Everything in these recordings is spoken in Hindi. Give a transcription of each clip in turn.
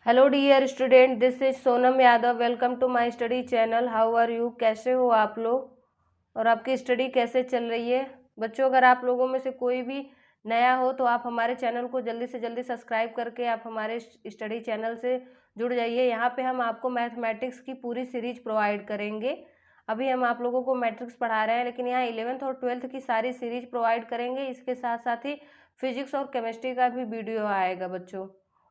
Hello dear student, this is Sonam Yadav. Welcome to my study channel. How are you? कैसे हो आप लोग और आपकी स्टडी कैसे चल रही है? बच्चों, अगर आप लोगों में से कोई भी नया हो तो आप हमारे चैनल को जल्दी से जल्दी सब्सक्राइब करके आप हमारे स्टडी चैनल से जुड़ जाइए। यहाँ पे हम आपको मैथमेटिक्स की पूरी सीरीज प्रोवाइड करेंगे। अभी हम आप लोगों को मैट्रिक्स पढ़ा रहे हैं, लेकिन यहाँ 11th और 12th की सारी सीरीज प्रोवाइड करेंगे। इसके साथ साथ ही फिजिक्स और केमिस्ट्री का भी वीडियो आएगा बच्चों।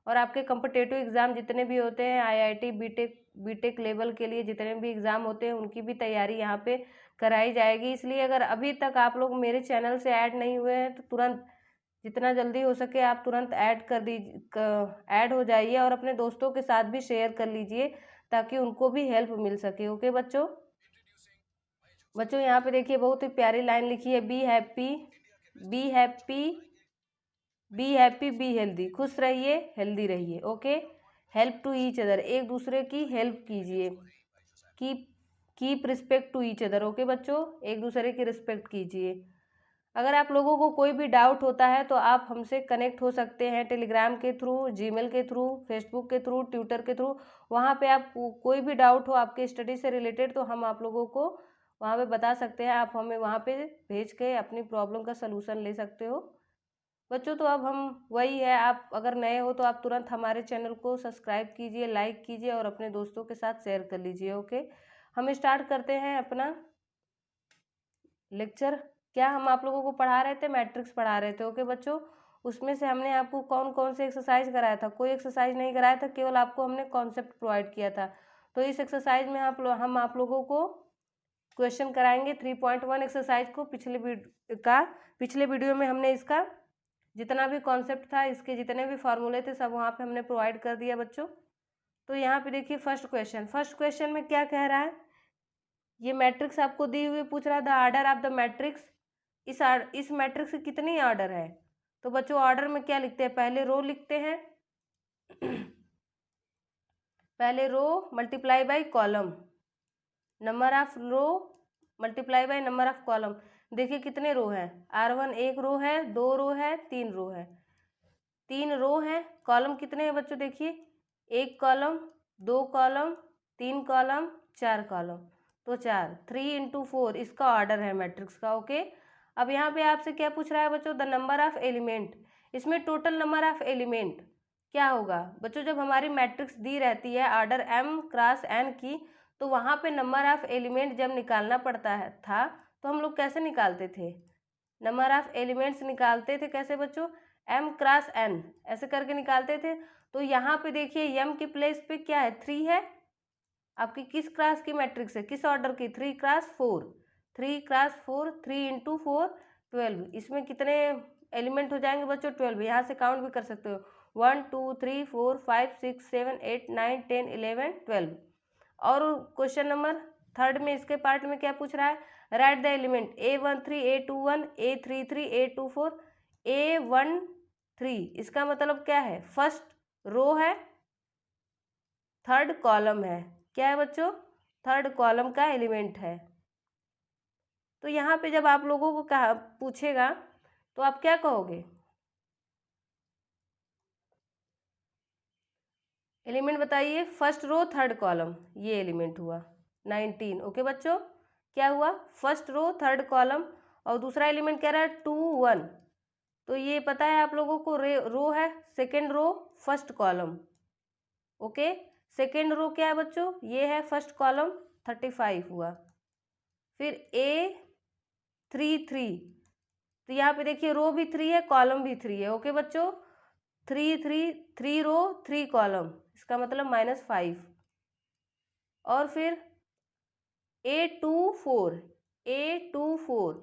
और आपके कम्पिटेटिव एग्ज़ाम जितने भी होते हैं, आईआईटी बीटेक लेवल के लिए जितने भी एग्ज़ाम होते हैं, उनकी भी तैयारी यहाँ पे कराई जाएगी। इसलिए अगर अभी तक आप लोग मेरे चैनल से ऐड नहीं हुए हैं तो तुरंत, जितना जल्दी हो सके आप तुरंत ऐड हो जाइए और अपने दोस्तों के साथ भी शेयर कर लीजिए ताकि उनको भी हेल्प मिल सके। ओके बच्चों। बच्चों यहाँ पे देखिए, बहुत ही प्यारी लाइन लिखी है, be happy be happy be happy be healthy. खुश रहिए, हेल्दी रहिए। Okay. Help to each other, एक दूसरे की हेल्प कीजिए। Keep keep respect to each other. Okay बच्चों, एक दूसरे की रिस्पेक्ट कीजिए। अगर आप लोगों को कोई भी डाउट होता है तो आप हमसे कनेक्ट हो सकते हैं टेलीग्राम के थ्रू, जीमेल के थ्रू, फेसबुक के थ्रू, ट्विटर के थ्रू। वहाँ पे आप कोई भी डाउट हो आपके स्टडी से रिलेटेड तो हम आप लोगों को वहाँ पे बता सकते हैं। आप हमें वहाँ पे भेज के अपनी प्रॉब्लम का सलूशन ले सकते हो बच्चों। तो अब हम वही है, आप अगर नए हो तो आप तुरंत हमारे चैनल को सब्सक्राइब कीजिए, लाइक कीजिए और अपने दोस्तों के साथ शेयर कर लीजिए। ओके। हम स्टार्ट करते हैं अपना लेक्चर। क्या हम आप लोगों को पढ़ा रहे थे? मैट्रिक्स पढ़ा रहे थे। ओके बच्चों। उसमें से हमने आपको कौन कौन से एक्सरसाइज कराया था? कोई एक्सरसाइज नहीं कराया था, केवल आपको हमने कॉन्सेप्ट प्रोवाइड किया था। तो इस एक्सरसाइज में हम आप लोगों को क्वेश्चन कराएंगे 3.1 एक्सरसाइज को। पिछले वीडियो में हमने इसका जितना भी कॉन्सेप्ट था, इसके जितने भी फॉर्मूले थे, सब वहाँ पे हमने प्रोवाइड कर दिया बच्चों। तो यहाँ पे देखिए फर्स्ट क्वेश्चन में क्या कह रहा है। ये मैट्रिक्स आपको दी हुई पूछ रहा है, the order of the matrix. इस मैट्रिक्स की कितनी ऑर्डर है? तो बच्चों ऑर्डर में क्या लिखते हैं? पहले रो लिखते हैं पहले row multiply by column, number of row multiply by number of column. देखिए कितने रो हैं। R1 एक रो है, 2 रो है, 3 रो है। 3 रो हैं। कॉलम कितने हैं बच्चों? देखिए, 1 कॉलम, 2 कॉलम, 3 कॉलम, 4 कॉलम। तो 4, 3 × 4 इसका ऑर्डर है मैट्रिक्स का। ओके। अब यहाँ पे आपसे क्या पूछ रहा है बच्चों? The number of element. इसमें टोटल नंबर ऑफ एलिमेंट क्या होगा बच्चों? जब हमारी मैट्रिक्स दी रहती है ऑर्डर m×n की, तो वहाँ पे नंबर ऑफ एलिमेंट जब निकालना पड़ता है था तो हम लोग कैसे निकालते थे? नंबर ऑफ एलिमेंट्स निकालते थे कैसे बच्चों? m×n ऐसे करके निकालते थे। तो यहाँ पे देखिए m के प्लेस पे क्या है? 3 है। आपकी किस क्लास की मैट्रिक्स है? किस ऑर्डर की? 3×4। 3×4, 3 × 4 12। इसमें कितने एलिमेंट हो जाएंगे बच्चों? 12। यहाँ से काउंट भी कर सकते हो, 1 2 3 4 5 6 7 8 9 10 11 12। और क्वेश्चन नंबर थर्ड में इसके पार्ट में क्या पूछ रहा है? Right the element A13 A21 A33 A24 A13। इसका मतलब क्या है? फर्स्ट रो है, थर्ड कॉलम है। क्या है बच्चों? थर्ड कॉलम का एलिमेंट है। तो यहाँ पे जब आप लोगों को कहा पूछेगा तो आप क्या कहोगे? एलिमेंट बताइए। फर्स्ट रो थर्ड कॉलम, ये एलिमेंट हुआ 19। ओके बच्चों, क्या हुआ? First row third column. और दूसरा एलिमेंट कह रहा है 2 1। तो ये पता है आप लोगों को, रो है second row first column. Okay. Second row क्या है बच्चों? ये है फर्स्ट कॉलम, 35 हुआ। फिर A33। तो यहाँ पे देखिए रो भी 3 है, कॉलम भी 3 है। ओके बच्चों, 3 रो 3 कॉलम, इसका मतलब -5। और फिर A24। A24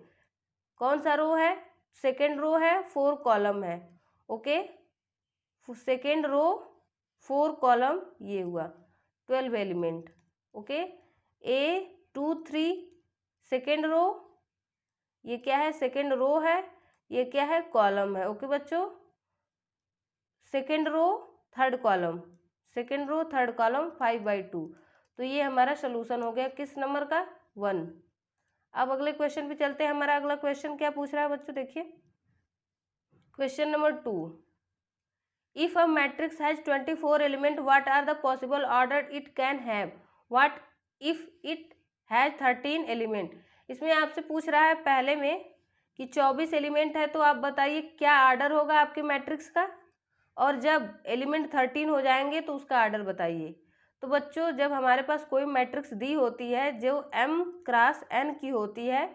कौन सा रो है? सेकेंड रो है, 4 कॉलम है। ओके। सेकेंड रो 4 कॉलम, ये हुआ 12 element. Okay. A23 second row, ये क्या है? सेकेंड रो है, ये क्या है? कॉलम है। ओके बच्चों, second row third column, second row third column 5/2। तो ये हमारा सोल्यूशन हो गया किस नंबर का? 1। अब अगले क्वेश्चन पे चलते हैं। हमारा अगला क्वेश्चन क्या पूछ रहा है बच्चों? देखिए question number 2। If a matrix has 24 element what are the possible order it can have, what if it has 13 element. इसमें आपसे पूछ रहा है पहले में कि 24 एलिमेंट है, तो आप बताइए क्या आर्डर होगा आपके मैट्रिक्स का, और जब एलिमेंट 13 हो जाएंगे तो उसका आर्डर बताइए। तो बच्चों, जब हमारे पास कोई मैट्रिक्स दी होती है जो m क्रॉस n की होती है,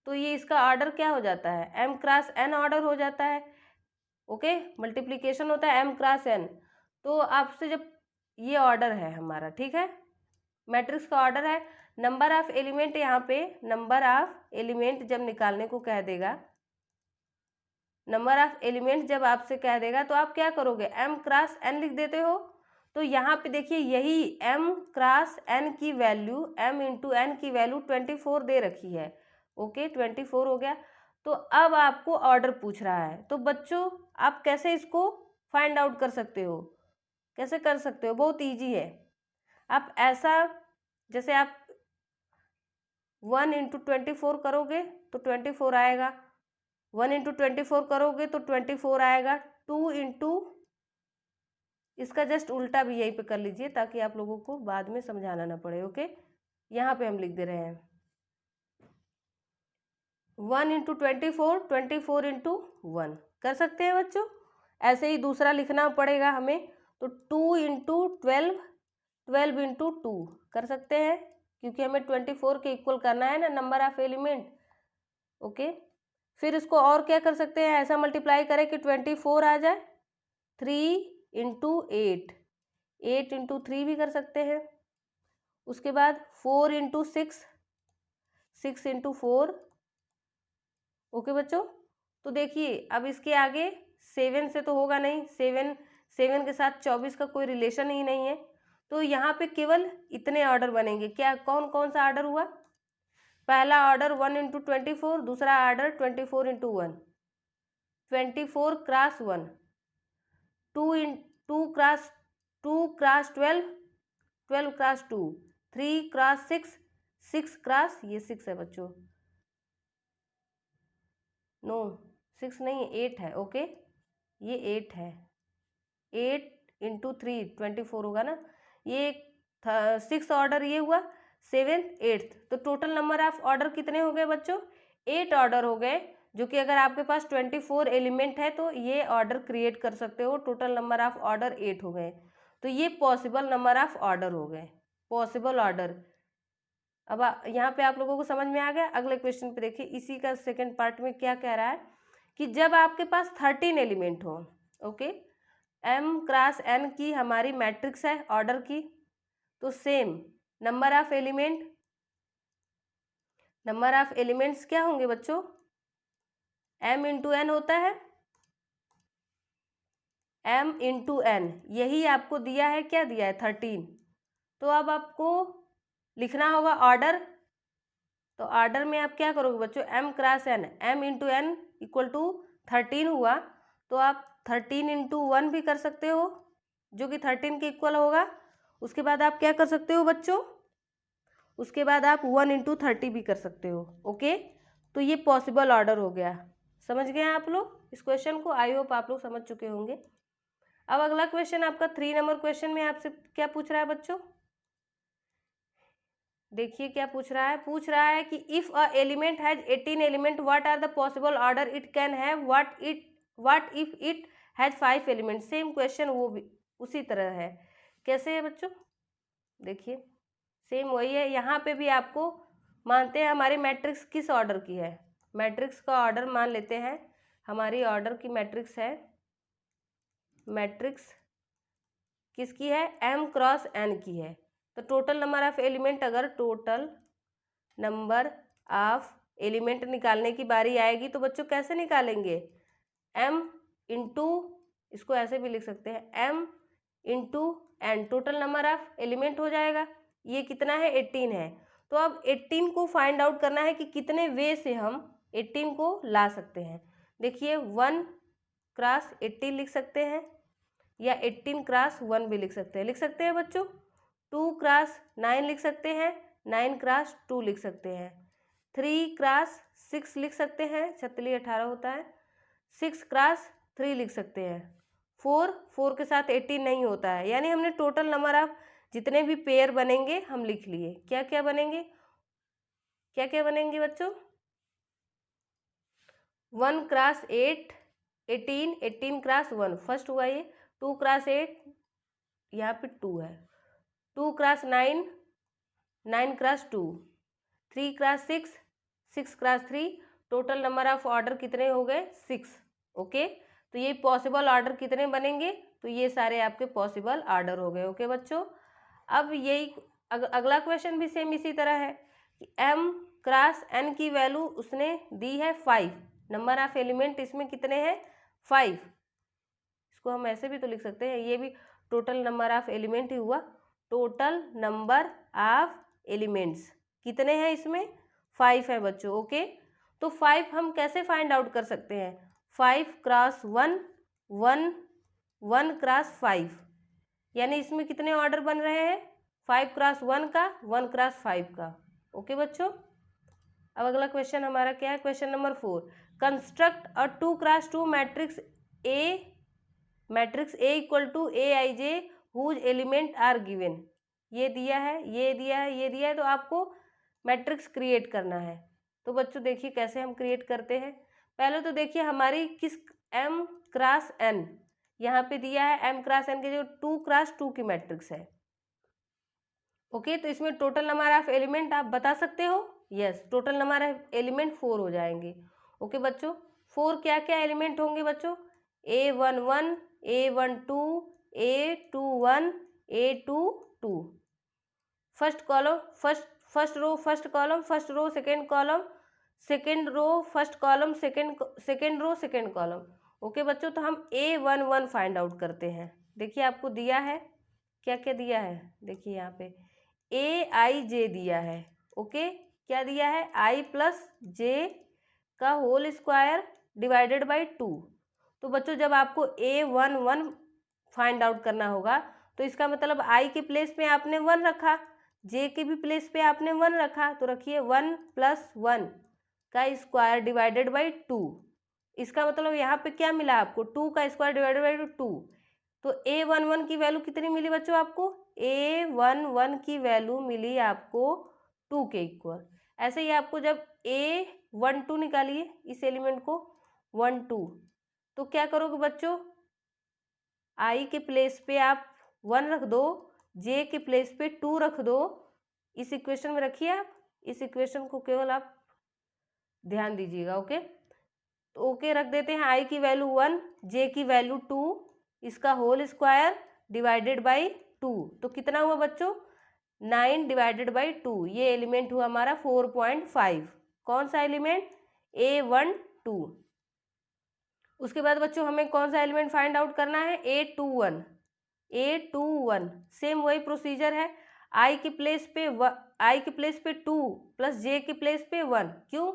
तो ये इसका ऑर्डर क्या हो जाता है, m क्रॉस n ऑर्डर हो जाता है। ओके, मल्टीप्लिकेशन होता है m क्रॉस n। तो आपसे जब ये ऑर्डर है हमारा, ठीक है, मैट्रिक्स का ऑर्डर है। नंबर ऑफ एलिमेंट, यहाँ पे नंबर ऑफ एलिमेंट जब निकालने को कह देगा, नंबर ऑफ एलिमेंट जब आपसे कह देगा तो आप क्या करोगे, m क्रॉस n लिख देते हो। तो यहाँ पे देखिए यही m क्रॉस n की वैल्यू, m इंटू n की वैल्यू 24 दे रखी है। ओके, 24 हो गया। तो अब आपको ऑर्डर पूछ रहा है, तो बच्चों आप कैसे इसको फाइंड आउट कर सकते हो, कैसे कर सकते हो, बहुत ईजी है। आप ऐसा, जैसे आप 1 इंटू 24 करोगे तो 24 आएगा, 1 इंटू 24 करोगे तो 24 आएगा, 2 इंटू, इसका जस्ट उल्टा भी यहीं पे कर लीजिए ताकि आप लोगों को बाद में समझाना ना पड़े। ओके, यहाँ पे हम लिख दे रहे हैं 1 इंटू 24, 24 इंटू 1 कर सकते हैं बच्चों। ऐसे ही दूसरा लिखना पड़ेगा हमें, तो 2 इंटू 12, 12 इंटू 2 कर सकते हैं, क्योंकि हमें 24 के इक्वल करना है ना नंबर ऑफ एलिमेंट। ओके, फिर इसको और क्या कर सकते हैं, ऐसा मल्टीप्लाई करें कि 24 आ जाए, 3 इंटू 8, 8 इंटू 3 भी कर सकते हैं। उसके बाद 4 इंटू 6, 6 इंटू 4। ओके बच्चों, तो देखिए अब इसके आगे 7 से तो होगा नहीं, 7 के साथ 24 का कोई रिलेशन ही नहीं है, तो यहाँ पे केवल इतने ऑर्डर बनेंगे। क्या, कौन कौन सा ऑर्डर हुआ, पहला ऑर्डर 1 इंटू 24, दूसरा order 24 into 1, 24 cross 1, 2 cross 12, 12 cross 2, 3 cross 6, 6 cross, ये 6 है बच्चों, नो 6 नहीं है, 8 है। ओके, ये 8 है, 8 इंटू 3 24 होगा ना, ये 6 ऑर्डर ये हुआ, 7th 8th, तो टोटल नंबर ऑफ ऑर्डर कितने हो गए बच्चों, 8 ऑर्डर हो गए। जो कि अगर आपके पास 24 एलिमेंट है तो ये ऑर्डर क्रिएट कर सकते हो, टोटल नंबर ऑफ ऑर्डर 8 हो गए। तो ये पॉसिबल नंबर ऑफ ऑर्डर हो गए, पॉसिबल ऑर्डर। अब यहाँ पे आप लोगों को समझ में आ गया। अगले क्वेश्चन पे देखिए, इसी का सेकंड पार्ट में क्या कह रहा है कि जब आपके पास 13 एलिमेंट हो, ओके, m क्रॉस n की हमारी मैट्रिक्स है ऑर्डर की, तो same number of element, number of elements क्या होंगे बच्चों, m इंटू n होता है, m इंटू n, यही आपको दिया है, क्या दिया है 13। तो अब आपको लिखना होगा ऑर्डर, तो ऑर्डर में आप क्या करोगे बच्चों, m cross n, m into n equal to 13 हुआ, तो आप 13 इंटू 1 भी कर सकते हो जो कि 13 के इक्वल होगा। उसके बाद आप क्या कर सकते हो बच्चों, उसके बाद आप 1 इंटू 30 भी कर सकते हो। ओके, तो ये पॉसिबल ऑर्डर हो गया। समझ गए आप लोग इस क्वेश्चन को, आई होप आप लोग समझ चुके होंगे। अब अगला क्वेश्चन आपका 3 नंबर क्वेश्चन में आपसे क्या पूछ रहा है बच्चों, देखिए क्या पूछ रहा है कि if a element has 18 element what are the possible order it can have, what if it has 5 element. Same question वो भी उसी तरह है, कैसे है बच्चों, देखिए सेम वही है। यहाँ पे भी आपको मानते हैं हमारी मैट्रिक्स किस ऑर्डर की है, मैट्रिक्स का ऑर्डर मान लेते हैं, हमारी ऑर्डर की मैट्रिक्स है, मैट्रिक्स किसकी है, m क्रॉस n की है। तो टोटल नंबर ऑफ एलिमेंट, अगर टोटल नंबर ऑफ एलिमेंट निकालने की बारी आएगी तो बच्चों कैसे निकालेंगे, m इंटू, इसको ऐसे भी लिख सकते हैं m into n, total number of element हो जाएगा। ये कितना है, 18 है। तो अब 18 को फाइंड आउट करना है कि कितने वे से हम 18 को ला सकते हैं। देखिए 1 क्रॉस 18 लिख सकते हैं, या 18 क्रॉस 1 भी लिख सकते हैं बच्चों। 2 क्रॉस 9 लिख सकते हैं, 9 क्रॉस 2 लिख सकते हैं। 3 क्रॉस 6 लिख सकते हैं, 46 18 होता है, 6 क्रॉस 3 लिख सकते हैं। 4 के साथ 18 नहीं होता है, यानी हमने टोटल नंबर ऑफ जितने भी पेयर बनेंगे हम लिख लिए। क्या क्या बनेंगे, क्या क्या बनेंगे बच्चों? 1 क्रॉस 8 18, 18 क्रॉस 1 फर्स्ट हुआ ये, 2 क्रॉस 8 यहाँ पे 2 है, 2 cross 9 9 cross 2, 3 cross 6 6 cross 3, total number of order कितने हो गए? 6। ओके, तो ये पॉसिबल ऑर्डर कितने बनेंगे? तो ये सारे आपके पॉसिबल ऑर्डर हो गए। ओके बच्चों, अब यही अगला क्वेश्चन भी सेम इसी तरह है कि m क्रॉस n की वैल्यू उसने दी है 5, नंबर ऑफ एलिमेंट इसमें कितने हैं? 5। इसको हम ऐसे भी तो लिख सकते हैं, ये भी टोटल नंबर ऑफ एलिमेंट ही हुआ। टोटल नंबर ऑफ एलिमेंट्स कितने हैं इसमें? 5 है बच्चों। ओके, तो 5 हम कैसे फाइंड आउट कर सकते हैं? 5 क्रॉस 1 1 1 क्रॉस 5, यानी इसमें कितने ऑर्डर बन रहे हैं? 5 क्रॉस 1 का, 1 क्रॉस 5 का। ओके बच्चों, अब अगला क्वेश्चन हमारा क्या है? Question number 4, construct a 2 cross 2 matrix A equal to a i j whose element are given. ये दिया है, ये दिया है, ये दिया है, तो आपको मैट्रिक्स क्रिएट करना है। तो बच्चों देखिए कैसे हम क्रिएट करते हैं। पहले तो देखिए हमारी किस m क्रॉस n यहाँ पे दिया है, m क्रॉस n के जो 2 क्रॉस 2 की मैट्रिक्स है। ओके, तो इसमें टोटल नंबर ऑफ एलिमेंट आप बता सकते हो? Yes, total number of element 4 हो जाएंगे। ओके बच्चों, 4 क्या क्या एलिमेंट होंगे बच्चों? A11 A12 A21 A22, first column first row first column first row second column second row first column second row second column. Okay बच्चों, तो हम A11 फाइंड आउट करते हैं। देखिए आपको दिया है, क्या क्या दिया है? देखिए यहाँ पे AIJ दिया है। ओके, क्या दिया है? I प्लस जे का होल स्क्वायर डिवाइडेड बाई 2। तो बच्चों जब आपको A11 फाइंड आउट करना होगा तो इसका मतलब I के प्लेस पे आपने 1 रखा, J के भी प्लेस पे आपने 1 रखा, तो रखिए 1 प्लस 1 का स्क्वायर डिवाइडेड बाई 2। इसका मतलब यहाँ पे क्या मिला आपको? 2 का स्क्वायर डिवाइडेड बाई 2। तो A11 की वैल्यू कितनी मिली बच्चों आपको? A11 की वैल्यू मिली आपको 2 के इक्वल। ऐसे ही आपको जब A12 निकालिए इस एलिमेंट को 1 2, तो क्या करोगे बच्चों? I के प्लेस पे आप 1 रख दो, J के प्लेस पे 2 रख दो, इस इक्वेशन में रखिए आप। इस इक्वेशन को केवल आप ध्यान दीजिएगा। ओके, तो ओके रख देते हैं। I की वैल्यू 1, J की वैल्यू 2, इसका होल स्क्वायर डिवाइडेड बाई 2, तो कितना हुआ बच्चों? 9 डिवाइडेड बाई 2। ये एलिमेंट हुआ हमारा 4.5। कौन सा एलिमेंट? A12। उसके बाद बच्चों हमें कौन सा एलिमेंट फाइंड आउट करना है? A21। A21 सेम वही प्रोसीजर है। I के प्लेस पे 2 प्लस J के प्लेस पे 1। क्यों?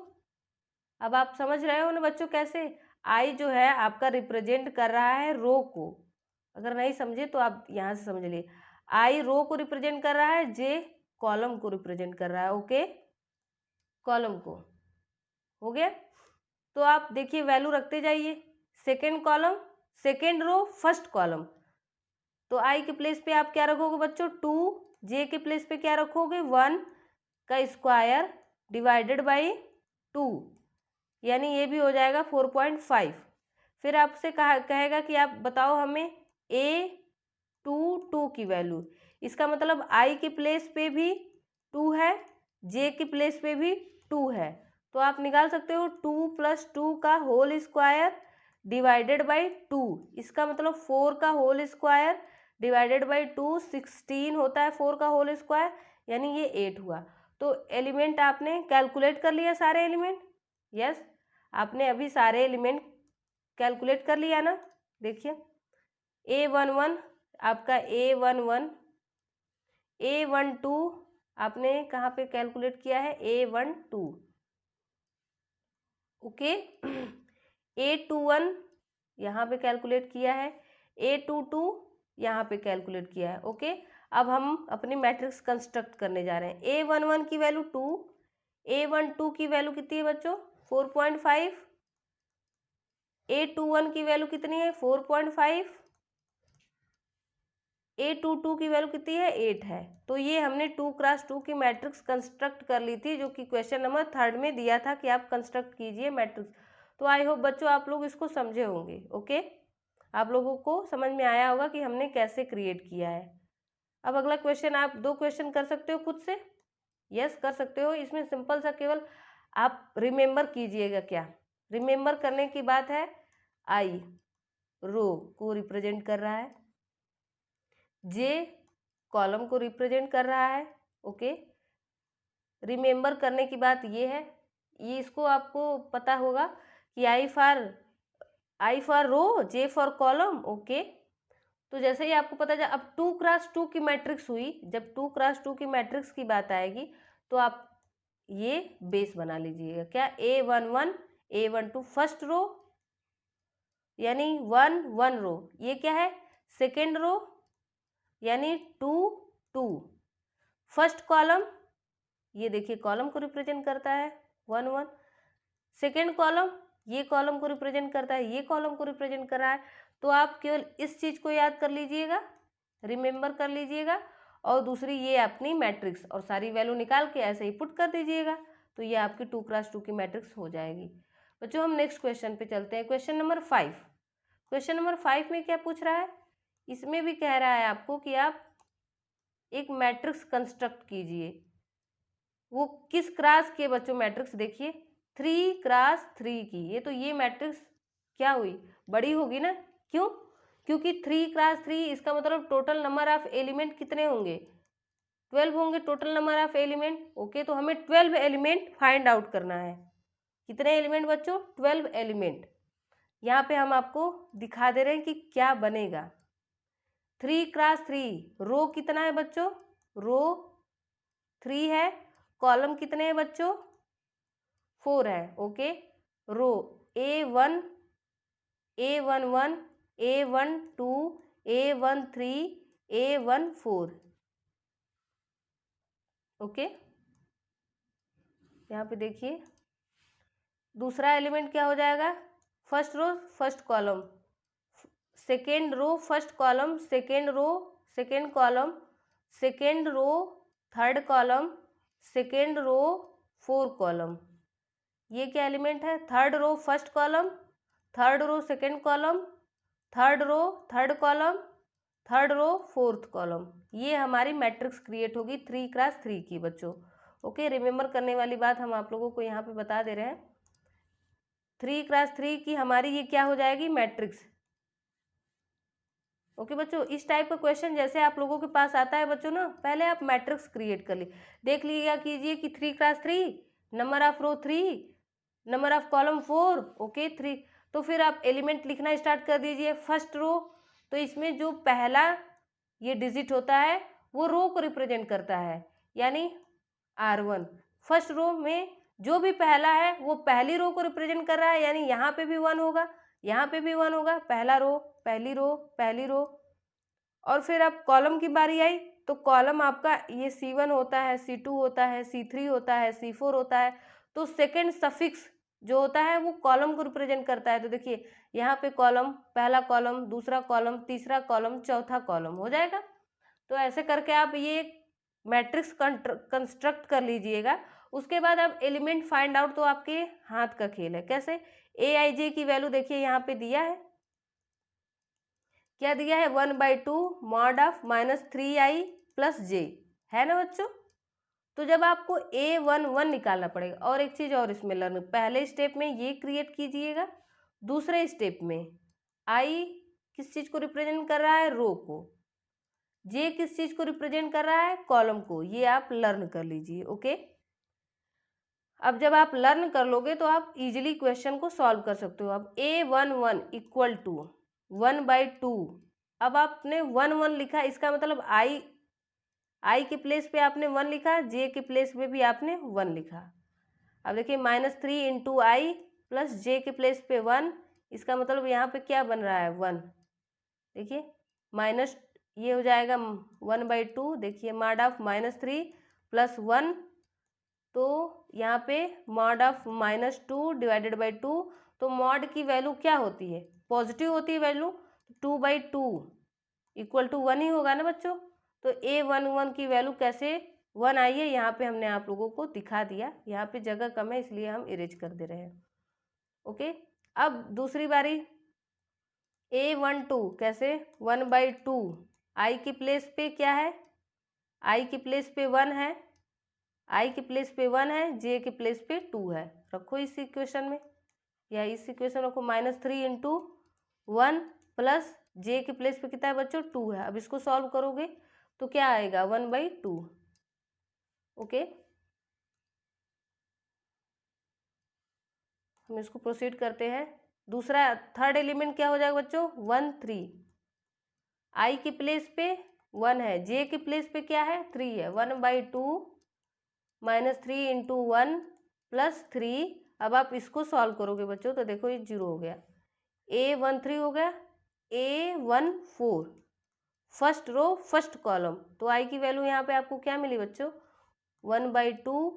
अब आप समझ रहे हो ना बच्चों कैसे? I जो है आपका रिप्रेजेंट कर रहा है रो को। अगर नहीं समझे तो आप यहाँ से समझ लिए। I रो को रिप्रेजेंट कर रहा है, J कॉलम को रिप्रेजेंट कर रहा है। ओके, कॉलम को हो गया। तो आप देखिए वैल्यू रखते जाइए, second column second row first column. तो I के प्लेस पे आप क्या रखोगे बच्चों? 2, J के प्लेस पे क्या रखोगे? 1 का स्क्वायर डिवाइडेड बाई 2, यानी ये भी हो जाएगा 4.5। फिर आपसे कहेगा कि आप बताओ हमें A22 की वैल्यू। इसका मतलब I के प्लेस पे भी 2 है, J के प्लेस पे भी 2 है, तो आप निकाल सकते हो 2 प्लस 2 का होल स्क्वायर डिवाइडेड बाई 2। इसका मतलब 4 का होल स्क्वायर डिवाइडेड बाई 2 16 होता है, 4 का होल स्क्वायर, यानी ये 8 हुआ। तो एलिमेंट आपने कैलकुलेट कर लिया सारे एलिमेंट? यस, आपने अभी सारे एलिमेंट कैलकुलेट कर लिया ना। देखिए A11 आपका A11, A12 आपने कहाँ पे कैलकुलेट किया है? A12। ओके, A21 यहाँ पे कैलकुलेट किया है, A22 यहाँ पे कैलकुलेट किया है। ओके, अब हम अपनी मैट्रिक्स कंस्ट्रक्ट करने जा रहे हैं। A11 की वैल्यू 2, A12 की वैल्यू कितनी है बच्चों? 4.5। A21 की वैल्यू कितनी है? 4.5। A22 की वैल्यू कितनी है 8 है। तो ये हमने 2x2 की मैट्रिक्स कंस्ट्रक्ट कर ली थी, जो कि क्वेश्चन नंबर 3 में दिया था कि आप कंस्ट्रक्ट कीजिए मैट्रिक्स। तो आई होप बच्चों आप लोग इसको समझे होंगे। ओके, आप लोगों को समझ में आया होगा कि हमने कैसे क्रिएट किया है। अब अगला क्वेश्चन, आप 2 क्वेश्चन कर सकते हो खुद से। यस, कर सकते हो। इसमें सिंपल सा केवल आप रिमेंबर कीजिएगा। क्या रिमेंबर करने की बात है? आई रो को रिप्रेजेंट कर रहा है, जे कॉलम को रिप्रेजेंट कर रहा है। ओके, रिमेंबर करने की बात ये है, ये इसको आपको पता होगा कि I for row, J for column. Okay, तो जैसे ही आपको पता चला, अब 2x2 की मैट्रिक्स हुई, जब 2x2 की मैट्रिक्स की बात आएगी तो आप ये बेस बना लीजिएगा। क्या? A11 A12 फर्स्ट रो, यानी 1 रो। ये क्या है? सेकेंड रो, यानी 2 फर्स्ट कॉलम, ये देखिए कॉलम को रिप्रेजेंट करता है 1 सेकेंड कॉलम, ये कॉलम को रिप्रेजेंट करता है, ये कॉलम को रिप्रेजेंट कर रहा है। तो आप केवल इस चीज को याद कर लीजिएगा, रिमेंबर कर लीजिएगा, और दूसरी ये अपनी मैट्रिक्स, और सारी वैल्यू निकाल के ऐसे ही पुट कर दीजिएगा। तो ये आपकी 2x2 की मैट्रिक्स हो जाएगी। बच्चों हम नेक्स्ट क्वेश्चन पे चलते हैं। Question number 5। क्वेश्चन नंबर 5 में क्या पूछ रहा है? इसमें भी कह रहा है आपको कि आप एक मैट्रिक्स कंस्ट्रक्ट कीजिए। वो किस क्लास के बच्चों मैट्रिक्स? देखिए 3x3 की। ये तो ये मैट्रिक्स क्या हुई? बड़ी होगी ना। क्यों? क्योंकि 3x3, इसका मतलब टोटल नंबर ऑफ एलिमेंट कितने होंगे? 12 होंगे total number of element. Okay, तो हमें 12 एलिमेंट फाइंड आउट करना है। कितने एलिमेंट बच्चों? 12 एलिमेंट। यहाँ पे हम आपको दिखा दे रहे हैं कि क्या बनेगा। 3x3 रो कितना है बच्चों? रो 3 है। कॉलम कितने हैं बच्चों? 4 है। ओके, रो A1 A11 A12 A13 A14। Okay, यहाँ पे देखिए दूसरा एलिमेंट क्या हो जाएगा? First row first column, second row first column, second row second column, second row third column, second row 4 column. ये क्या एलिमेंट है? Third row first column, third row second column, third row third column, third row fourth column. ये हमारी मैट्रिक्स क्रिएट होगी 3x3 की बच्चों। ओके, रिमेंबर करने वाली बात हम आप लोगों को यहाँ पे बता दे रहे हैं। 3x3 की हमारी ये क्या हो जाएगी? मैट्रिक्स। ओके बच्चों, इस टाइप का क्वेश्चन जैसे आप लोगों के पास आता है बच्चों ना, पहले आप मैट्रिक्स क्रिएट कर ली देख लीजिएगा कीजिए कि 3x3, number of row 3, number of column 4। Okay 3, तो फिर आप एलिमेंट लिखना स्टार्ट कर दीजिए। फर्स्ट रो, तो इसमें जो पहला ये डिजिट होता है वो रो को रिप्रेजेंट करता है, यानी R1। फर्स्ट रो में जो भी पहला है वो पहली रो को रिप्रेजेंट कर रहा है, यानी यहाँ पे भी 1 होगा, यहाँ पे भी 1 होगा। पहला रो पहली रो पहली रो। और फिर अब कॉलम की बारी आई, तो कॉलम आपका ये C1 होता है, C2 होता है, C3 होता है, C4 होता है। तो सेकेंड सफिक्स जो होता है वो कॉलम को रिप्रेजेंट करता है। तो देखिए यहाँ पे कॉलम, पहला कॉलम, दूसरा कॉलम, तीसरा कॉलम, चौथा कॉलम हो जाएगा। तो ऐसे करके आप ये मैट्रिक्स कंस्ट्रक्ट कर लीजिएगा। उसके बाद आप एलिमेंट फाइंड आउट, तो आपके हाथ का खेल है। कैसे? AIJ की वैल्यू देखिए यहाँ पे दिया है, क्या दिया है? 1/2 mod of -3i plus j, है ना बच्चों। तो जब आपको A11 निकालना पड़ेगा, और एक चीज और इसमें लर्न, पहले स्टेप में ये क्रिएट कीजिएगा, दूसरे स्टेप में i किस चीज को रिप्रेजेंट कर रहा है? रो को। जे किस चीज को रिप्रेजेंट कर रहा है? कॉलम को। ये आप लर्न कर लीजिए। ओके, अब जब आप लर्न कर लोगे तो आप इजीली क्वेश्चन को सॉल्व कर सकते हो। अब A11 इक्वल टू 1/2, अब आपने 1 लिखा, इसका मतलब आई के प्लेस पे आपने 1 लिखा, जे के प्लेस पे भी आपने 1 लिखा। अब देखिए -3 इंटू आई प्लस जे के प्लेस पे 1, इसका मतलब यहाँ पे क्या बन रहा है? 1। देखिए माइनस, ये हो जाएगा 1/2। देखिए मॉड ऑफ -3 प्लस 1, तो यहाँ पे मॉड ऑफ -2 डिवाइडेड बाई 2। तो मॉड की वैल्यू क्या होती है? पॉजिटिव होती है वैल्यू, 2/2 इक्वल टू 1 ही होगा ना बच्चों। तो A11 की वैल्यू कैसे 1 आई है, यहाँ पे हमने आप लोगों को दिखा दिया। यहाँ पे जगह कम है इसलिए हम इरेज कर दे रहे हैं। ओके, अब दूसरी बारी A12 कैसे 1/2, आई की प्लेस पे क्या है, आई की प्लेस पे 1 है, आई की प्लेस पे 1 है, जे के प्लेस पे 2 है, रखो इस इक्वेशन में, या इस इक्वेशन को -3 इंटू 1 प्लस जे के प्लेस पे कितना है बच्चों 2 है। अब इसको सॉल्व करोगे तो क्या आएगा 1/2। ओके, हम इसको प्रोसीड करते हैं। दूसरा थर्ड एलिमेंट क्या हो जाएगा बच्चों 1 3, आई की प्लेस पे 1 है, जे की प्लेस पे क्या है 3 है, 1/2 -3 इंटू 1 प्लस 3। अब आप इसको सॉल्व करोगे बच्चों तो देखो ये 0 हो गया, A13 हो गया, A14 first row first column. तो आई की वैल्यू यहाँ पे आपको क्या मिली बच्चों 1/2,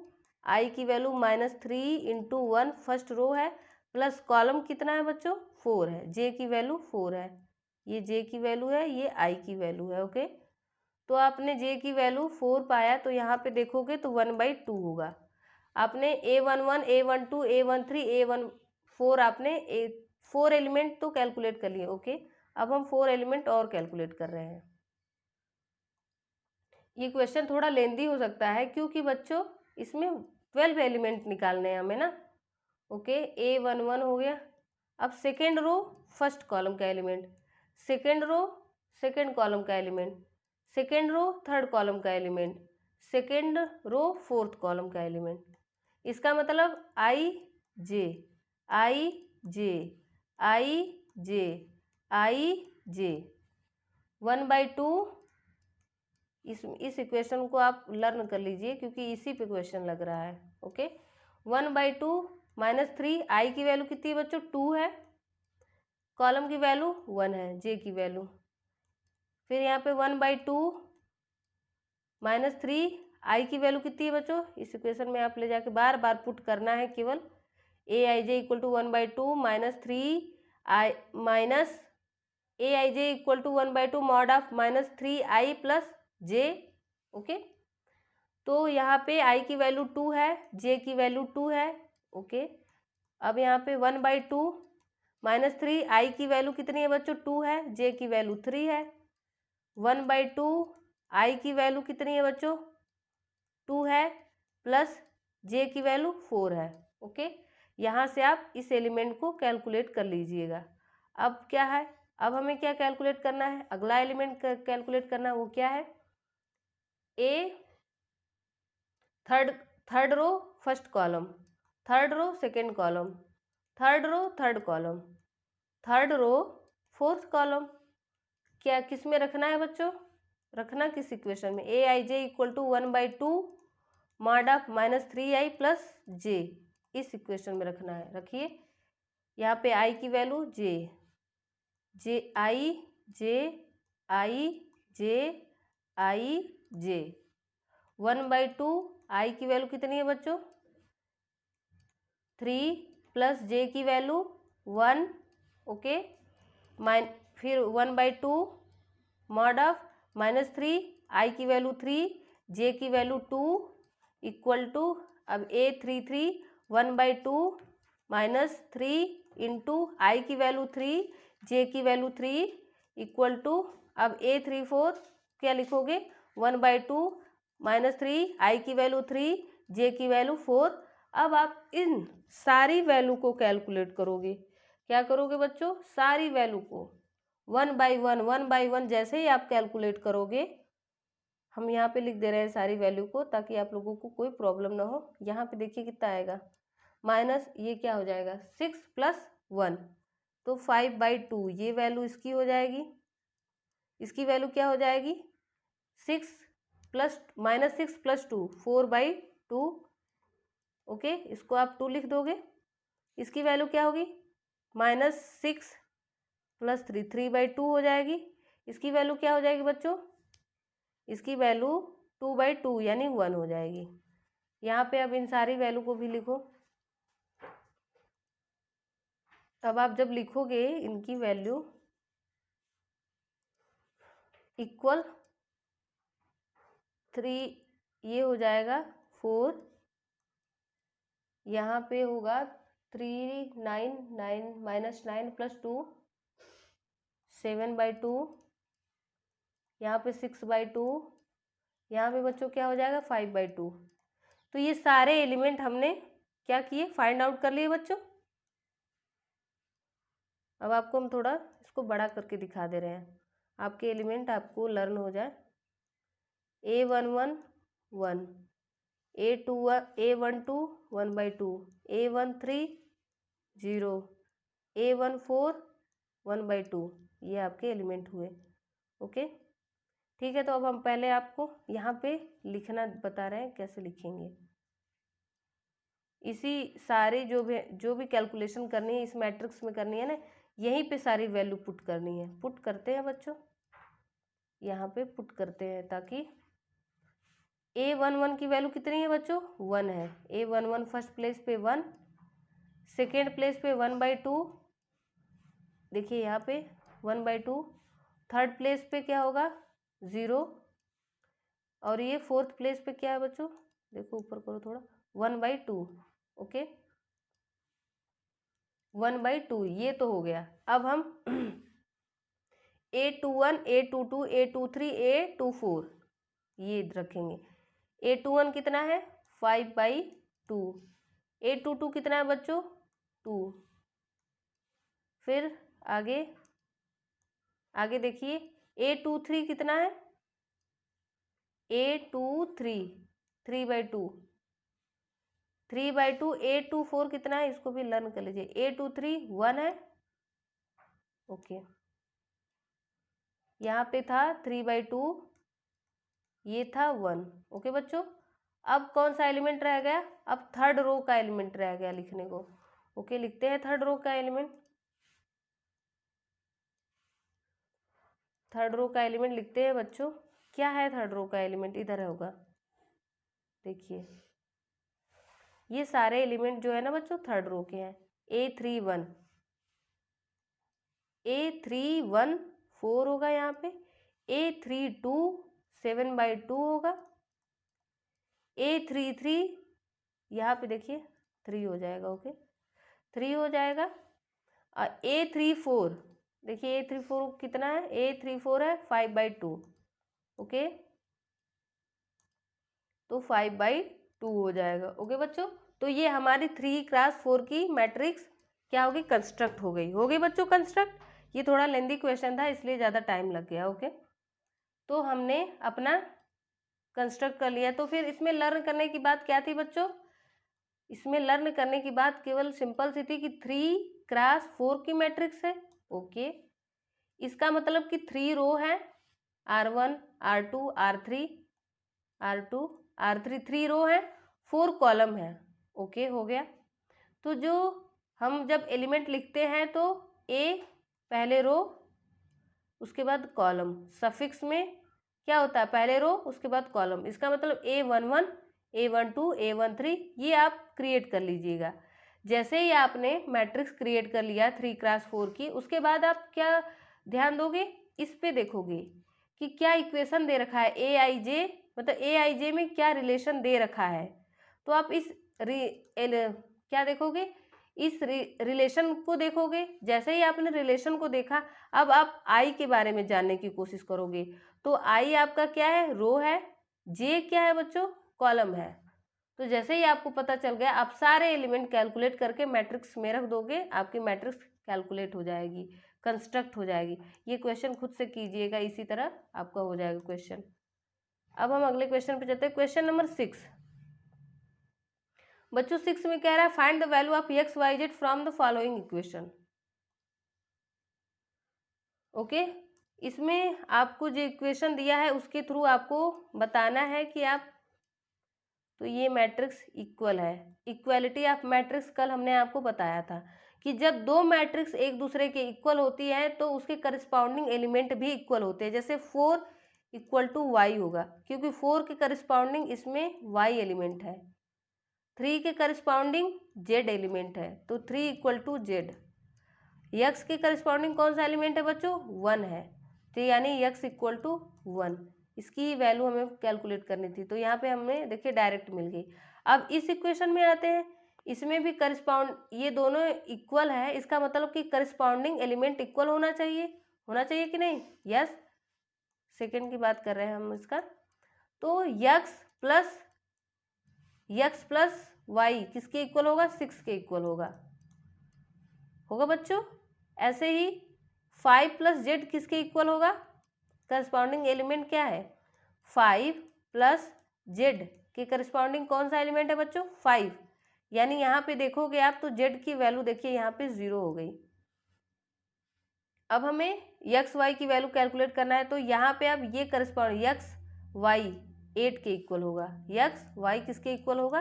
आई की वैल्यू -3 इंटू 1 फर्स्ट रो है, प्लस कॉलम कितना है बच्चों 4 है, जे की वैल्यू 4 है, ये जे की वैल्यू है, ये आई की वैल्यू है। ओके, तो आपने जे की वैल्यू 4 पाया तो यहाँ पे देखोगे तो 1/2 होगा। आपने A11 A12 A13 A14 आपने 4 एलिमेंट तो कैलकुलेट कर लिए। ओके, अब हम 4 एलिमेंट और कैलकुलेट कर रहे हैं। ये क्वेश्चन थोड़ा लेंदी हो सकता है क्योंकि बच्चों इसमें 12 एलिमेंट निकालने हैं हमें ना। ओके, A11 हो गया। अब सेकेंड रो फर्स्ट कॉलम का element, second row second column का element, second row third column का element, second row fourth column का एलिमेंट। इसका मतलब आई जे आई जे आई जे आई जे 1/2। इस इक्वेशन को आप लर्न कर लीजिए क्योंकि इसी पे क्वेश्चन लग रहा है। ओके, 1/2 -3, आई की वैल्यू कितनी है बच्चों 2 है, कॉलम की वैल्यू 1 है, जे की वैल्यू, फिर यहाँ पे 1/2 -3, आई की वैल्यू कितनी है बच्चों, इस इक्वेशन में आप ले जाके बार बार पुट करना है केवल। AIJ equal to 1/2 -3 i minus AIJ equal to 1/2 mod of -3 i plus j. Okay, तो यहाँ पे आई की वैल्यू 2 है, जे की वैल्यू 2 है। ओके, अब यहाँ पे 1/2 -3, आई की वैल्यू कितनी है बच्चों 2 है, जे की वैल्यू 3 है, 1/2 आई की वैल्यू कितनी है बच्चों 2 है, प्लस जे की वैल्यू 4 है। ओके, यहाँ से आप इस एलिमेंट को कैलकुलेट कर लीजिएगा। अब क्या है, अब हमें क्या कैलकुलेट करना है, अगला एलिमेंट कैलकुलेट करना है, वो क्या है a third row first column, third row second column, third row third column, third row fourth column. क्या किस में रखना है बच्चों, रखना किस इक्वेशन में, AIJ equal to 1/2 mod of -3i plus J, इस इक्वेशन में रखना है। रखिए यहाँ पे आई की वैल्यू जे जे आई जे आई जे आई जे 1/2, आई की वैल्यू कितनी है बच्चों 3 प्लस जे की वैल्यू 1। ओके, फिर 1/2 मॉड ऑफ -3, आई की वैल्यू 3, जे की वैल्यू 2 इक्वल टू, अब A33 1/2 -3 इंटू आई की वैल्यू 3, जे की वैल्यू 3 इक्वल टू, अब A34 क्या लिखोगे 1/2 -3, आई की वैल्यू 3, जे की वैल्यू 4। अब आप इन सारी वैल्यू को कैलकुलेट करोगे, क्या करोगे बच्चों सारी वैल्यू को 1/1 जैसे ही आप कैलकुलेट करोगे, हम यहाँ पे लिख दे रहे हैं सारी वैल्यू को ताकि आप लोगों को कोई प्रॉब्लम ना हो। यहाँ पे देखिए कितना आएगा माइनस, ये क्या हो जाएगा 6 + 1 तो 5/2, ये वैल्यू इसकी हो जाएगी, इसकी वैल्यू क्या हो जाएगी 6 प्लस -6 + 2 4/2। ओके, इसको आप 2 लिख दोगे, इसकी वैल्यू क्या होगी -6 + 3 3/2 हो जाएगी, इसकी वैल्यू क्या हो जाएगी बच्चों, इसकी वैल्यू 2/2 यानी 1 हो जाएगी। यहाँ पे अब इन सारी वैल्यू को भी लिखो। अब आप जब लिखोगे इनकी वैल्यू इक्वल 3, ये हो जाएगा 4, यहाँ पे होगा 3 9 9 -9 + 2 7/2, यहाँ पे 6/2, यहाँ पे बच्चों क्या हो जाएगा 5/2। तो ये सारे एलिमेंट हमने क्या किए, फाइंड आउट कर लिए बच्चों। अब आपको हम थोड़ा इसको बड़ा करके दिखा दे रहे हैं, आपके एलिमेंट आपको लर्न हो जाए। A11 1, A12 1/2, A13 0, A14 1/2, ये आपके एलिमेंट हुए। ओके, ठीक है। तो अब हम पहले आपको यहाँ पे लिखना बता रहे हैं, कैसे लिखेंगे। इसी सारी जो भी कैलकुलेशन करनी है इस मैट्रिक्स में करनी है ना, यहीं पे सारी वैल्यू पुट करनी है। पुट करते हैं बच्चों, यहाँ पे पुट करते हैं, ताकि A11 की वैल्यू कितनी है बच्चों, 1 है। A11 फर्स्ट प्लेस पे 1, सेकेंड प्लेस पे 1/2, देखिए यहाँ पे 1/2, थर्ड प्लेस पे क्या होगा 0, और ये फोर्थ प्लेस पे क्या है बच्चों, देखो ऊपर करो थोड़ा, 1/2। ओके, 1/2 ये तो हो गया। अब हम A21 A22 A23 A24 ये रखेंगे। A21 कितना है 5/2, A22 कितना है बच्चों 2। फिर आगे आगे देखिए A23 कितना है, A23 3/2, 3/2। A24 कितना है, इसको भी लर्न कर लीजिए। A23 1 है। ओके, यहाँ पे था 3/2, ये था 1। ओके बच्चों, अब कौन सा एलिमेंट रह गया, अब थर्ड रो का एलिमेंट रह गया लिखने को। ओके, लिखते हैं थर्ड रो का एलिमेंट। थर्ड रो का एलिमेंट लिखते हैं बच्चों। क्या है थर्ड रो का एलिमेंट, इधर होगा, देखिए ये सारे एलिमेंट जो है ना बच्चों थर्ड रो के हैं। A31 4 होगा, यहाँ पे A32 7/2 होगा, A33 यहाँ पे देखिए 3 हो जाएगा। ओके, 3 हो जाएगा। और A34 देखिए A34 कितना है, A34 है 5/2। ओके, तो 5/2 हो जाएगा। ओके बच्चों, तो ये हमारी 3x4 की मैट्रिक्स क्या होगी, कंस्ट्रक्ट हो गई बच्चों कंस्ट्रक्ट। ये थोड़ा लेंदी क्वेश्चन था इसलिए ज़्यादा टाइम लग गया। ओके, तो हमने अपना कंस्ट्रक्ट कर लिया। तो फिर इसमें लर्न करने की बात क्या थी बच्चों, इसमें लर्न करने की बात केवल सिंपल सी थी कि 3x4 की मैट्रिक्स है। ओके, इसका मतलब कि 3 रो है, R1 R2 R3 R2 R3 3 रो है, 4 कॉलम है। ओके, हो गया। तो जो हम जब एलिमेंट लिखते हैं तो A पहले रो उसके बाद कॉलम, सफिक्स में क्या होता है पहले रो उसके बाद कॉलम। इसका मतलब A11 A12 A13 ये आप क्रिएट कर लीजिएगा। जैसे ही आपने मैट्रिक्स क्रिएट कर लिया 3x4 की, उसके बाद आप क्या ध्यान दोगे, इस पे देखोगे कि क्या इक्वेशन दे रखा है AIJ, मतलब AIJ में क्या रिलेशन दे रखा है। तो आप इस क्या देखोगे, इस रिलेशन को देखोगे। जैसे ही आपने रिलेशन को देखा, अब आप आई के बारे में जानने की कोशिश करोगे। तो आई आपका क्या है, रो है, जे क्या है बच्चों, कॉलम है। तो जैसे ही आपको पता चल गया, आप सारे एलिमेंट कैलकुलेट करके मैट्रिक्स में रख दोगे, आपकी मैट्रिक्स कैलकुलेट हो जाएगी, कंस्ट्रक्ट हो जाएगी। ये क्वेश्चन खुद से कीजिएगा, इसी तरह आपका हो जाएगा क्वेश्चन। अब हम अगले क्वेश्चन पे चलते हैं, क्वेश्चन नंबर 6 बच्चों। 6 में कह रहा है find the value of XYZ from the following equation. Okay, इसमें आपको जो इक्वेशन दिया है उसके थ्रू आपको बताना है कि आप, तो ये मैट्रिक्स इक्वल है। इक्वालिटी ऑफ मैट्रिक्स कल हमने आपको बताया था कि जब दो मैट्रिक्स एक दूसरे के इक्वल होती है तो उसके करस्पॉन्डिंग एलिमेंट भी इक्वल होते हैं। जैसे 4 = y होगा, क्योंकि 4 के करस्पॉन्डिंग इसमें y एलिमेंट है, 3 के करस्पॉन्डिंग z एलिमेंट है, तो 3 = z। x के करस्पॉन्डिंग कौन सा एलिमेंट है बच्चों, 1 है, तो यानी x इक्वल टू 1, इसकी वैल्यू हमें कैलकुलेट करनी थी। तो यहाँ पे हमें देखिए डायरेक्ट मिल गई। अब इस इक्वेशन में आते हैं, इसमें भी करस्पॉन्ड, ये दोनों इक्वल है, इसका मतलब कि करस्पॉन्डिंग एलिमेंट इक्वल होना चाहिए कि नहीं? यस, सेकेंड की बात कर रहे हैं हम इसका। तो x प्लस वाई किसके इक्वल होगा? 6 के इक्वल होगा बच्चों। ऐसे ही 5 प्लस जेड किसके इक्वल होगा? करस्पॉन्डिंग एलिमेंट क्या है? 5 प्लस जेड के करस्पॉन्डिंग कौन सा एलिमेंट है बच्चों? 5। यानी यहाँ पे देखोगे आप तो जेड की वैल्यू देखिए यहाँ पे 0 हो गई। अब हमें यक्स वाई की वैल्यू कैलकुलेट करना है, तो यहाँ पे अब ये करस्पॉन्ड यक्स वाई 8 के इक्वल होगा। यक्स वाई किसके इक्वल होगा?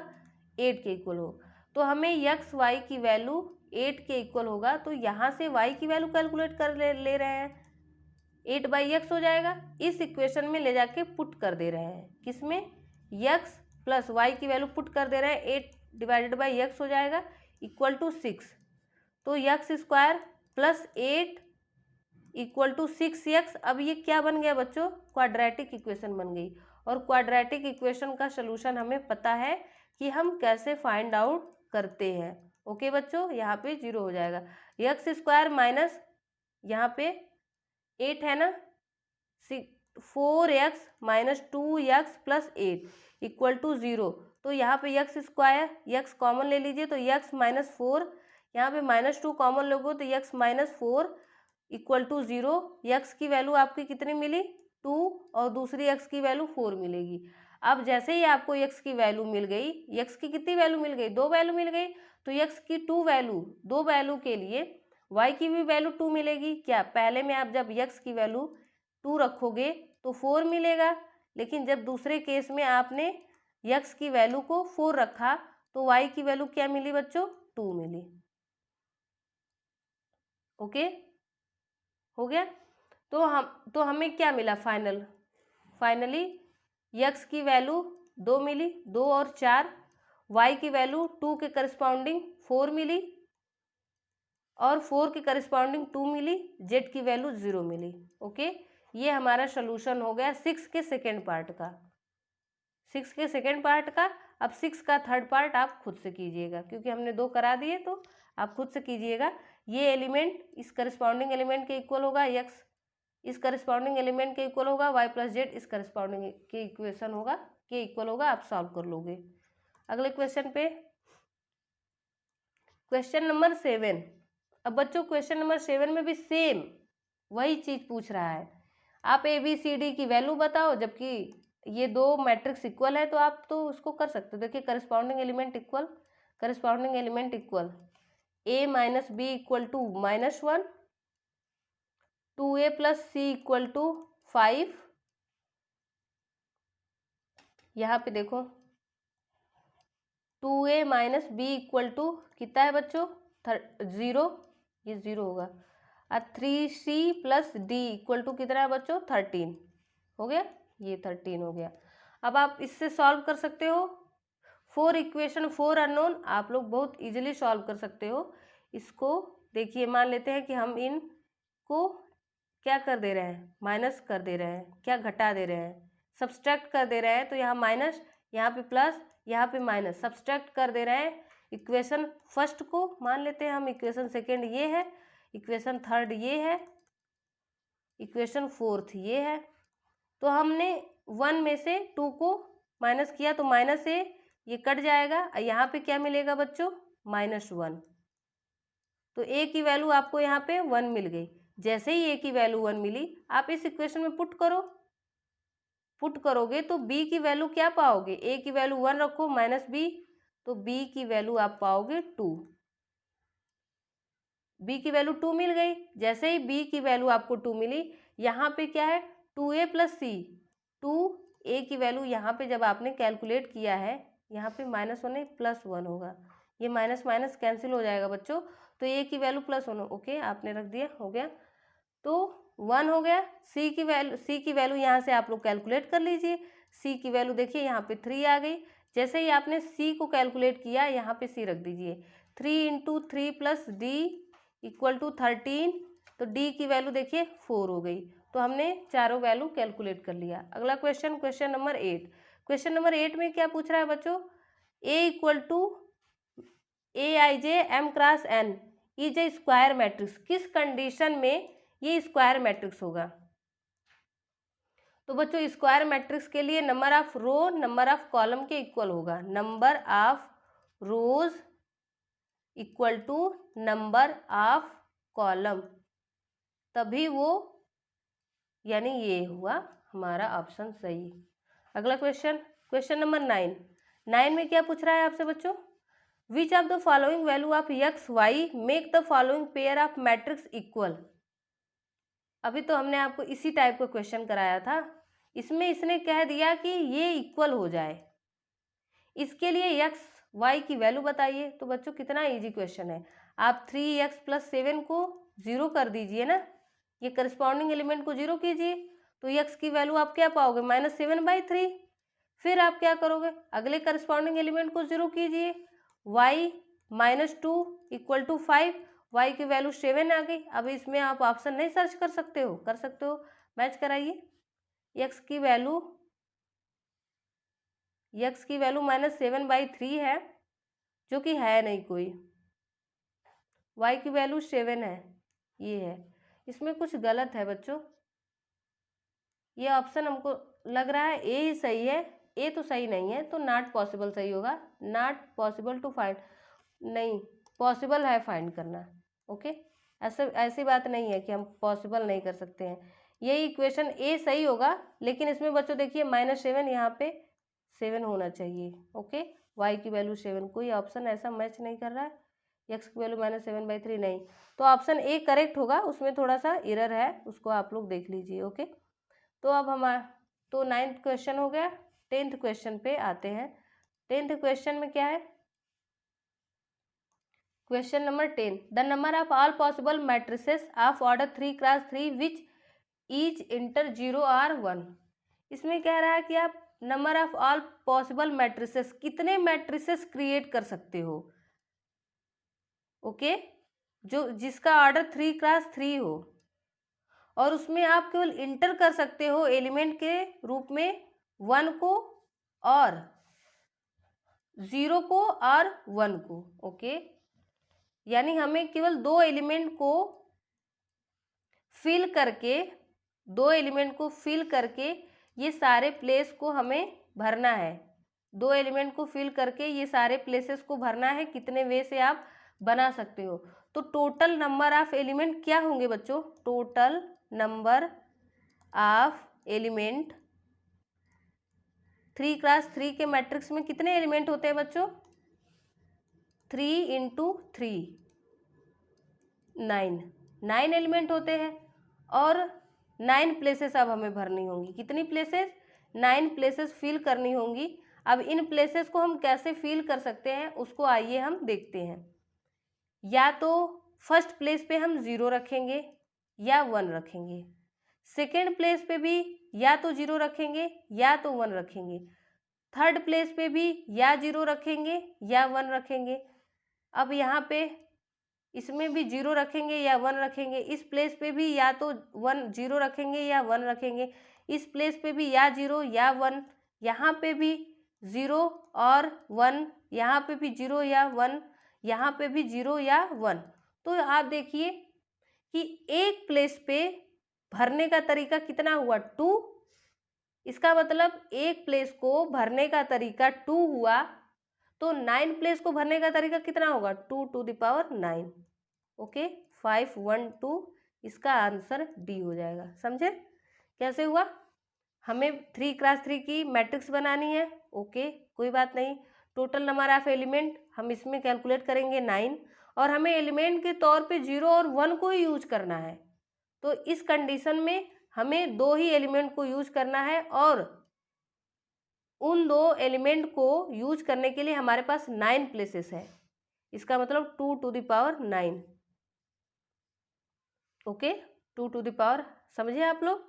8 के इक्वल हो। तो हमें यक्स वाई की वैल्यू 8 के इक्वल होगा, तो यहाँ से वाई की वैल्यू कैलकुलेट कर ले रहे हैं, 8/x हो जाएगा। इस इक्वेशन में ले जाके पुट कर दे रहे हैं, किसमें? यक्स प्लस वाई की वैल्यू पुट कर दे रहे हैं, 8/x हो जाएगा इक्वल टू 6। तो x square plus 8 equal to 6x। अब ये क्या बन गया बच्चों? क्वाड्रेटिक इक्वेशन बन गई। और क्वाड्रेटिक इक्वेशन का सलूशन हमें पता है कि हम कैसे फाइंड आउट करते हैं। ओके बच्चों, यहाँ पे 0 हो जाएगा। यक्स स्क्वायर माइनस यहाँ पे 8 है ना, 4x minus 2x plus 8 equal to 0। तो यहाँ पे यक्स स्क्वायर, यक्स कॉमन ले लीजिए, तो यक्स माइनस 4, यहाँ पे -2 कॉमन लोगे तो x minus 4 equal to 0। X की वैल्यू आपकी कितनी मिली? 2, और दूसरी यक्स की वैल्यू 4 मिलेगी। अब जैसे ही आपको यक्स की वैल्यू मिल गई, यक्स की कितनी वैल्यू मिल गई? 2 वैल्यू मिल गई। तो यक्स की 2 वैल्यू के लिए वाई की भी वैल्यू 2 मिलेगी। क्या पहले में आप जब यक्स की वैल्यू 2 रखोगे तो 4 मिलेगा, लेकिन जब दूसरे केस में आपने यक्स की वैल्यू को 4 रखा तो वाई की वैल्यू क्या मिली बच्चों? 2 मिली। ओके, हो गया। तो हमें क्या मिला? फाइनली यक्स की वैल्यू 2 मिली, 2 और 4, वाई की वैल्यू 2 के करस्पॉन्डिंग 4 मिली, और 4 के करस्पॉन्डिंग 2 मिली, जेड की वैल्यू 0 मिली। ओके, ये हमारा सोल्यूशन हो गया 6 के सेकेंड पार्ट का। 6 के सेकेंड पार्ट का। अब 6 का थर्ड पार्ट आप खुद से कीजिएगा, क्योंकि हमने 2 करा दिए, तो आप खुद से कीजिएगा। ये एलिमेंट इस करस्पॉन्डिंग एलिमेंट के इक्वल होगा, यक्स इस करस्पॉन्डिंग एलिमेंट के इक्वल होगा, वाई प्लस जेड इस करस्पॉन्डिंग के इक्वेशन होगा, के इक्वल होगा। आप सॉल्व कर लोगे। अगले क्वेश्चन पे, क्वेश्चन नंबर 7। अब बच्चों क्वेश्चन नंबर 7 में भी सेम वही चीज पूछ रहा है। आप ए बी सी डी की वैल्यू बताओ, जबकि ये 2 मैट्रिक्स इक्वल है, तो आप तो उसको कर सकते हो। देखिए corresponding element equal a minus b equal to -1, 2a plus c equal to 5। यहाँ पे देखो 2a minus b equal to कितना है बच्चों? 0, ये 0 होगा। और 3c plus D equal to कितना है बच्चों? 13 हो गया, ये 13 हो गया। अब आप इससे सॉल्व कर सकते हो। 4 इक्वेशन 4 अननोन आप लोग बहुत इजीली सॉल्व कर सकते हो। इसको देखिए, मान लेते हैं कि हम इनको क्या कर दे रहे हैं? माइनस कर दे रहे हैं। क्या घटा दे रहे हैं? सब्सट्रैक्ट कर दे रहे हैं। तो यहाँ माइनस, यहाँ पे प्लस, यहाँ पे माइनस, सब्सट्रैक्ट कर दे रहे हैं। इक्वेशन फर्स्ट को मान लेते हैं हम, इक्वेशन सेकेंड ये है, इक्वेशन थर्ड ये है, इक्वेशन फोर्थ ये है। तो हमने 1 में से 2 को माइनस किया, तो माइनस ए ये कट जाएगा, और यहाँ पे क्या मिलेगा बच्चों? -1। तो ए की वैल्यू आपको यहाँ पे 1 मिल गई। जैसे ही ए की वैल्यू 1 मिली, आप इस इक्वेशन में पुट करोगे तो बी की वैल्यू क्या पाओगे? ए की वैल्यू 1 रखो माइनस बी, तो बी की वैल्यू आप पाओगे 2। बी की वैल्यू 2 मिल गई। जैसे ही बी की वैल्यू आपको 2 मिली, यहाँ पे क्या है? 2a प्लस सी, 2a की वैल्यू यहाँ पे जब आपने कैलकुलेट किया है, यहाँ पे -1 नहीं +1 होगा। ये माइनस माइनस कैंसिल हो जाएगा बच्चों, तो a की वैल्यू +1 ओके आपने रख दिया, हो गया। तो 1 हो गया। c की वैल्यू यहाँ से आप लोग कैलकुलेट कर लीजिए। c की वैल्यू देखिए यहाँ पे 3 आ गई। जैसे ही आपने c को कैलकुलेट किया, यहाँ पे c रख दीजिए। 3 × 3 + d इक्वल टू 13, तो d की वैल्यू देखिए 4 हो गई। तो हमने चारों वैल्यू कैलकुलेट कर लिया। अगला question, question number 8। Question number 8 में क्या पूछ रहा है बच्चों, A equal to Aij m cross n is a square matrix. किस कंडीशन में ये स्क्वायर मैट्रिक्स होगा? तो बच्चों स्क्वायर मैट्रिक्स के लिए number of row number of column के इक्वल होगा। Number of rows equal to number of column, तभी वो, यानी ये हुआ हमारा ऑप्शन सही। अगला क्वेश्चन, क्वेश्चन नंबर 9। 9 में क्या पूछ रहा है आपसे बच्चों, which of the following value of x y make the following pair of matrix equal. अभी तो हमने आपको इसी टाइप का क्वेश्चन कराया था, इसमें इसने कह दिया कि ये इक्वल हो जाए, इसके लिए एक्स वाई की वैल्यू बताइए। तो बच्चों कितना इजी क्वेश्चन है, आप 3x + 7 को 0 कर दीजिए ना, ये करस्पॉन्डिंग एलिमेंट को 0 कीजिए, तो x की वैल्यू आप क्या पाओगे, -7/3। फिर आप क्या करोगे, अगले करस्पॉन्डिंग एलिमेंट को 0 कीजिए, y -2 = 5, y की वैल्यू 7 आ गई। अब इसमें आप ऑप्शन नहीं सर्च कर सकते हो, कर सकते हो, मैच कराइए। x की वैल्यू -7/3 है, जो कि है नहीं कोई, y की वैल्यू 7 है, ये है। इसमें कुछ गलत है बच्चों, ये ऑप्शन हमको लग रहा है ए ही सही है, ए तो सही नहीं है, तो नॉट पॉसिबल सही होगा। नॉट पॉसिबल टू फाइंड, नहीं पॉसिबल है फाइंड करना। ओके, ऐसी बात नहीं है कि हम पॉसिबल नहीं कर सकते हैं, ये इक्वेशन ए सही होगा। लेकिन इसमें बच्चों देखिए -7 यहाँ पे 7 होना चाहिए। ओके, y की वैल्यू 7, कोई ऑप्शन ऐसा मैच नहीं कर रहा है। x की वैल्यू -7/3 नहीं, तो ऑप्शन ए करेक्ट होगा, उसमें थोड़ा सा एरर है, उसको आप लोग देख लीजिए। ओके, तो अब तो 9th क्वेश्चन हो गया। 10th क्वेश्चन पे आते हैं। 10th क्वेश्चन में क्या है, question number 10, the number of all possible matrices of order 3 × 3 which is inter 0 और 1। इसमें कह रहा है कि आप number of all possible matrices, कितने मैट्रिसेस क्रिएट कर सकते हो। ओके, जो जिसका ऑर्डर 3 × 3 हो, और उसमें आप केवल इंटर कर सकते हो एलिमेंट के रूप में 1 को और 0 को और 1 को। ओके, यानी हमें केवल 2 एलिमेंट को फिल करके ये सारे प्लेस को हमें भरना है। 2 एलिमेंट को फिल करके ये सारे प्लेसेस को भरना है। कितने वे से आप बना सकते हो, तो टोटल नंबर ऑफ एलिमेंट क्या होंगे बच्चों, टोटल नंबर ऑफ एलिमेंट 3 × 3 के मैट्रिक्स में कितने एलिमेंट होते हैं बच्चों, 3 × 3 9 एलिमेंट होते हैं, और 9 प्लेसेस अब हमें भरनी होंगी। कितनी प्लेसेस, 9 प्लेसेस फिल करनी होंगी। अब इन प्लेसेस को हम कैसे फिल कर सकते हैं, उसको आइए हम देखते हैं। या तो फर्स्ट प्लेस पे हम 0 रखेंगे या 1 रखेंगे, सेकेंड प्लेस पे भी या तो 0 रखेंगे या तो 1 रखेंगे, थर्ड प्लेस पे भी या 0 रखेंगे या 1 रखेंगे। अब यहाँ पे इसमें भी 0 रखेंगे या 1 रखेंगे, इस प्लेस पे भी या तो 0 रखेंगे या 1 रखेंगे, इस प्लेस पे भी या 0 या 1, यहाँ पे भी 0 और 1, यहाँ पे भी 0 या 1, यहाँ पे भी 0 या 1। तो आप देखिए कि एक प्लेस पे भरने का तरीका कितना हुआ, 2। इसका मतलब एक प्लेस को भरने का तरीका 2 हुआ, तो 9 प्लेस को भरने का तरीका कितना होगा, 2⁹। ओके, 5 1 2, इसका आंसर डी हो जाएगा। समझे कैसे हुआ, हमें 3 × 3 की मैट्रिक्स बनानी है। ओके, कोई बात नहीं, टोटल नंबर ऑफ एलिमेंट हम इसमें कैलकुलेट करेंगे 9, और हमें एलिमेंट के तौर पे 0 और 1 को ही यूज करना है। तो इस कंडीशन में हमें 2 ही एलिमेंट को यूज करना है, और उन 2 एलिमेंट को यूज करने के लिए हमारे पास 9 प्लेसेस है। इसका मतलब 2⁹। ओके, 2⁴ समझे आप लोग।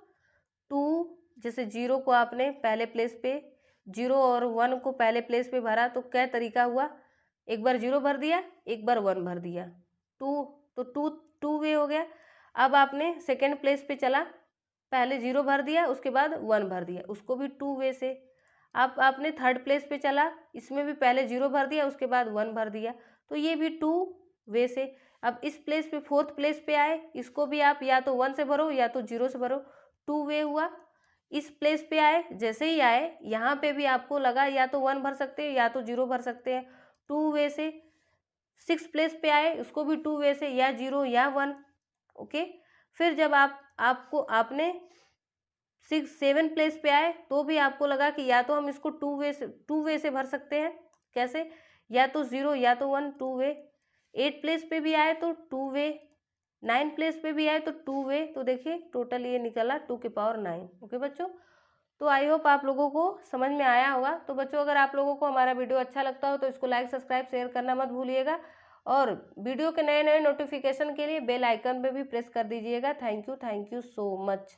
2 जैसे 0 को आपने पहले प्लेस पे, 0 और 1 को पहले प्लेस पे भरा, तो क्या तरीका हुआ, एक बार 0 भर दिया, एक बार 1 भर दिया, 2 तो 2 वे हो गया। अब आपने सेकेंड प्लेस पे चला, पहले 0 भर दिया, उसके बाद 1 भर दिया, उसको भी 2 वे से। आप आपने थर्ड प्लेस पे चला, इसमें भी पहले 0 भर दिया, उसके बाद 1 भर दिया, तो ये भी 2 वे से। अब इस प्लेस पे फोर्थ प्लेस पे आए, इसको भी आप या तो 1 से भरो या तो 0 से भरो, 2 वे हुआ। इस प्लेस पे आए, जैसे ही आए यहाँ पे भी आपको लगा या तो 1 भर सकते हैं या तो 0 भर सकते हैं, 2 वे से। 6 प्लेस पे आए, उसको भी 2 वे से, या 0 या 1। ओके, फिर जब आपने 7 प्लेस पे आए तो भी आपको लगा कि या तो हम इसको 2 वे से भर सकते हैं। कैसे? या तो 0 या तो 1, 2 वे। 8 प्लेस पे भी आए तो 2 वे, 9 प्लेस पे भी आए तो 2 वे। तो देखिए टोटल ये निकला 2 की पावर 9। ओके बच्चों, तो आई होप आप लोगों को समझ में आया होगा। तो बच्चों, अगर आप लोगों को हमारा वीडियो अच्छा लगता हो तो इसको लाइक, सब्सक्राइब, शेयर करना मत भूलिएगा, और वीडियो के नए नए नोटिफिकेशन के लिए बेल आइकन पे भी प्रेस कर दीजिएगा। Thank you so much.